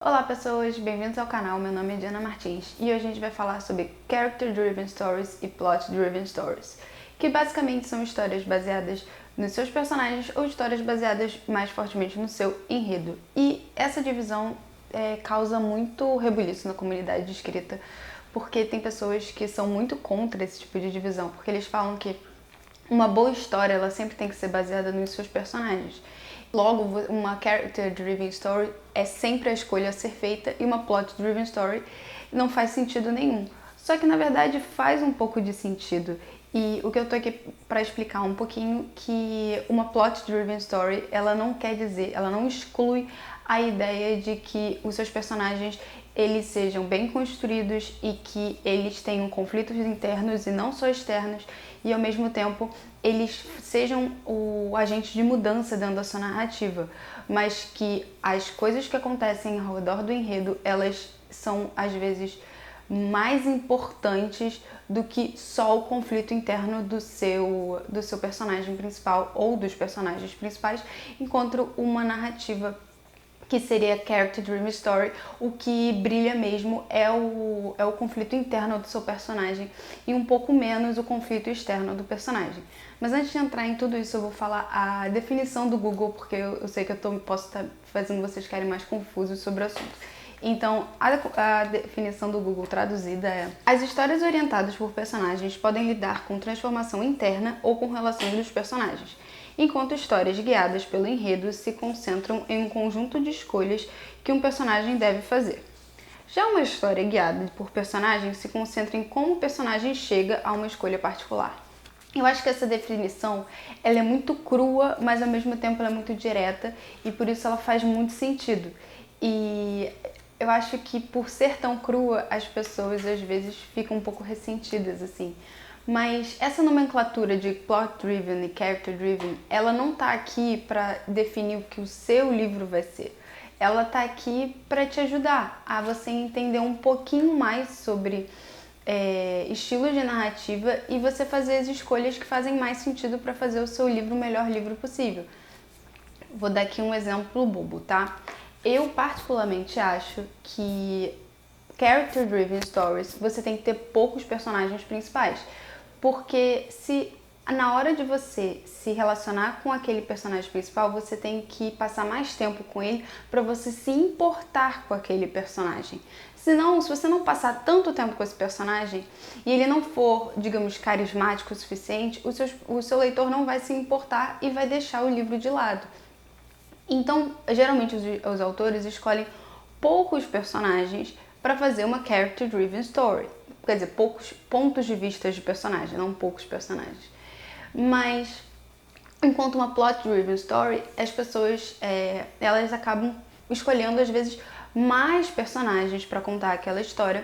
Olá pessoas, bem-vindos ao canal, meu nome é Diana Martins e hoje a gente vai falar sobre Character Driven Stories e Plot Driven Stories, que basicamente são histórias baseadas nos seus personagens ou histórias baseadas mais fortemente no seu enredo. E essa divisão causa muito rebuliço na comunidade de escrita, porque tem pessoas que são muito contra esse tipo de divisão, porque eles falam que uma boa história ela sempre tem que ser baseada nos seus personagens. Logo, uma character-driven story é sempre a escolha a ser feita e uma plot-driven story não faz sentido nenhum. Só que, na verdade, faz um pouco de sentido. E o que eu tô aqui para explicar um pouquinho que uma plot-driven story, ela não quer dizer, ela não exclui a ideia de que os seus personagens eles sejam bem construídos e que eles tenham conflitos internos e não só externos, e ao mesmo tempo eles sejam o agente de mudança dentro da sua narrativa, mas que as coisas que acontecem ao redor do enredo, elas são às vezes mais importantes do que só o conflito interno do seu personagem principal ou dos personagens principais, enquanto uma narrativa que seria Character Driven Story, o que brilha mesmo é o conflito interno do seu personagem e um pouco menos o conflito externo do personagem. Mas antes de entrar em tudo isso, eu vou falar a definição do Google, porque eu sei que posso estar fazendo vocês ficarem mais confusos sobre o assunto. Então, a definição do Google traduzida é: as histórias orientadas por personagens podem lidar com transformação interna ou com relações dos personagens, enquanto histórias guiadas pelo enredo se concentram em um conjunto de escolhas que um personagem deve fazer. Já uma história guiada por personagens se concentra em como o personagem chega a uma escolha particular. Eu acho que essa definição ela é muito crua, mas ao mesmo tempo ela é muito direta e por isso ela faz muito sentido. E eu acho que por ser tão crua, as pessoas às vezes ficam um pouco ressentidas, assim. Mas essa nomenclatura de plot-driven e character-driven, ela não tá aqui para definir o que o seu livro vai ser. Ela tá aqui para te ajudar a você entender um pouquinho mais sobre estilo de narrativa e você fazer as escolhas que fazem mais sentido para fazer o seu livro o melhor livro possível. Vou dar aqui um exemplo bobo, tá? Eu particularmente acho que Character Driven Stories você tem que ter poucos personagens principais, porque se na hora de você se relacionar com aquele personagem principal, você tem que passar mais tempo com ele para você se importar com aquele personagem. Senão, se você não passar tanto tempo com esse personagem e ele não for, digamos, carismático o suficiente, o seu leitor não vai se importar e vai deixar o livro de lado. Então, geralmente os autores escolhem poucos personagens para fazer uma character-driven story. Quer dizer, poucos pontos de vista de personagem, não poucos personagens. Mas, enquanto uma plot-driven story, as pessoas elas acabam escolhendo, às vezes, mais personagens para contar aquela história,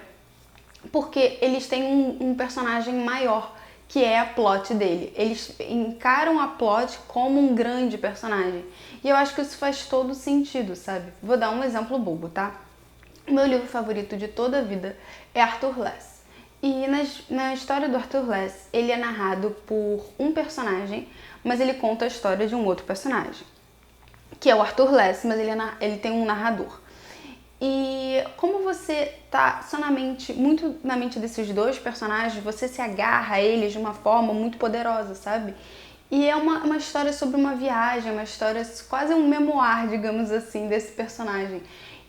porque eles têm um personagem maior, que é a plot dele. Eles encaram a plot como um grande personagem. E eu acho que isso faz todo sentido, sabe? Vou dar um exemplo bobo, tá? O meu livro favorito de toda a vida é Arthur Less. E na história do Arthur Less, ele é narrado por um personagem, mas ele conta a história de um outro personagem, que é o Arthur Less, mas ele tem um narrador. E como você tá só muito na mente desses dois personagens, você se agarra a eles de uma forma muito poderosa, sabe? E é uma história sobre uma viagem, uma história quase um memoir, digamos assim, desse personagem.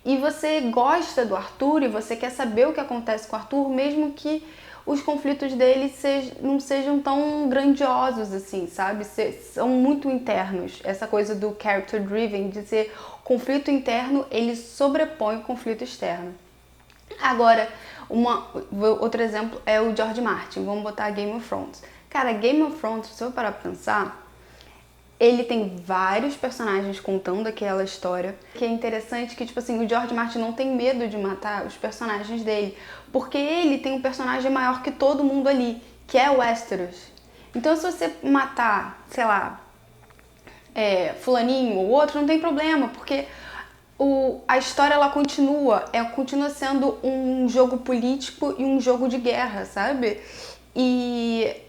E você gosta do Arthur e você quer saber o que acontece com o Arthur, mesmo que os conflitos dele não sejam tão grandiosos assim, sabe? São muito internos. Essa coisa do character driven, de ser conflito interno, ele sobrepõe o conflito externo. Agora, outro exemplo é o George Martin. Vamos botar Game of Thrones. Cara, Game of Thrones, se eu parar pra pensar, ele tem vários personagens contando aquela história, que é interessante que, tipo assim, o George Martin não tem medo de matar os personagens dele, porque ele tem um personagem maior que todo mundo ali, que é o Westeros. Então, se você matar, sei lá, fulaninho ou outro, não tem problema, porque a história ela continua sendo um jogo político e um jogo de guerra, sabe? E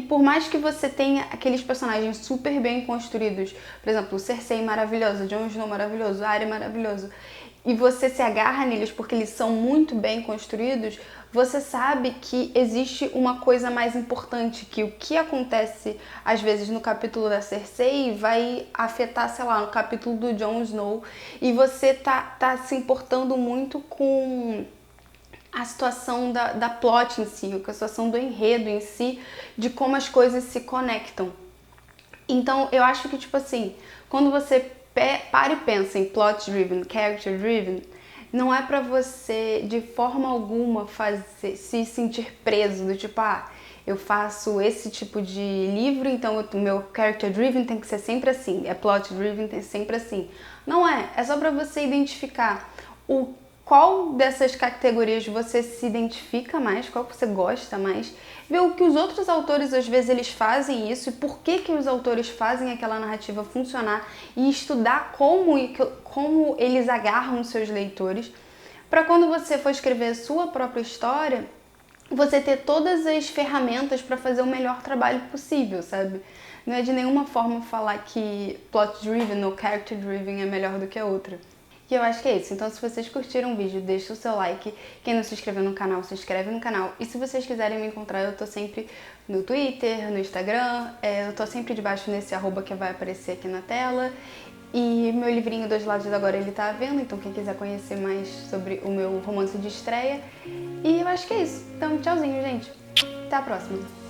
por mais que você tenha aqueles personagens super bem construídos, por exemplo, Cersei maravilhosa, Jon Snow maravilhoso, Arya maravilhoso, e você se agarra neles porque eles são muito bem construídos, você sabe que existe uma coisa mais importante, que o que acontece às vezes no capítulo da Cersei vai afetar, sei lá, no capítulo do Jon Snow, e você tá se importando muito com a situação da plot em si, com a situação do enredo em si, de como as coisas se conectam. Então, eu acho que, tipo assim, quando você para e pensa em plot driven, character driven, não é pra você de forma alguma se sentir preso, do tipo, eu faço esse tipo de livro, então o meu character driven tem que ser sempre assim, é plot driven, tem que ser sempre assim. Não é só pra você identificar qual dessas categorias você se identifica mais, qual que você gosta mais, ver o que os outros autores às vezes eles fazem isso e por que os autores fazem aquela narrativa funcionar e estudar como eles agarram os seus leitores, para quando você for escrever a sua própria história, você ter todas as ferramentas para fazer o melhor trabalho possível, sabe? Não é de nenhuma forma falar que plot driven ou character driven é melhor do que a outra. E eu acho que é isso. Então, se vocês curtiram o vídeo, deixa o seu like. Quem não se inscreveu no canal, se inscreve no canal. E se vocês quiserem me encontrar, eu tô sempre no Twitter, no Instagram. Eu tô sempre debaixo nesse arroba que vai aparecer aqui na tela. E meu livrinho Dois Lados Agora ele tá à venda, então quem quiser conhecer mais sobre o meu romance de estreia. E eu acho que é isso. Então, tchauzinho, gente. Até a próxima.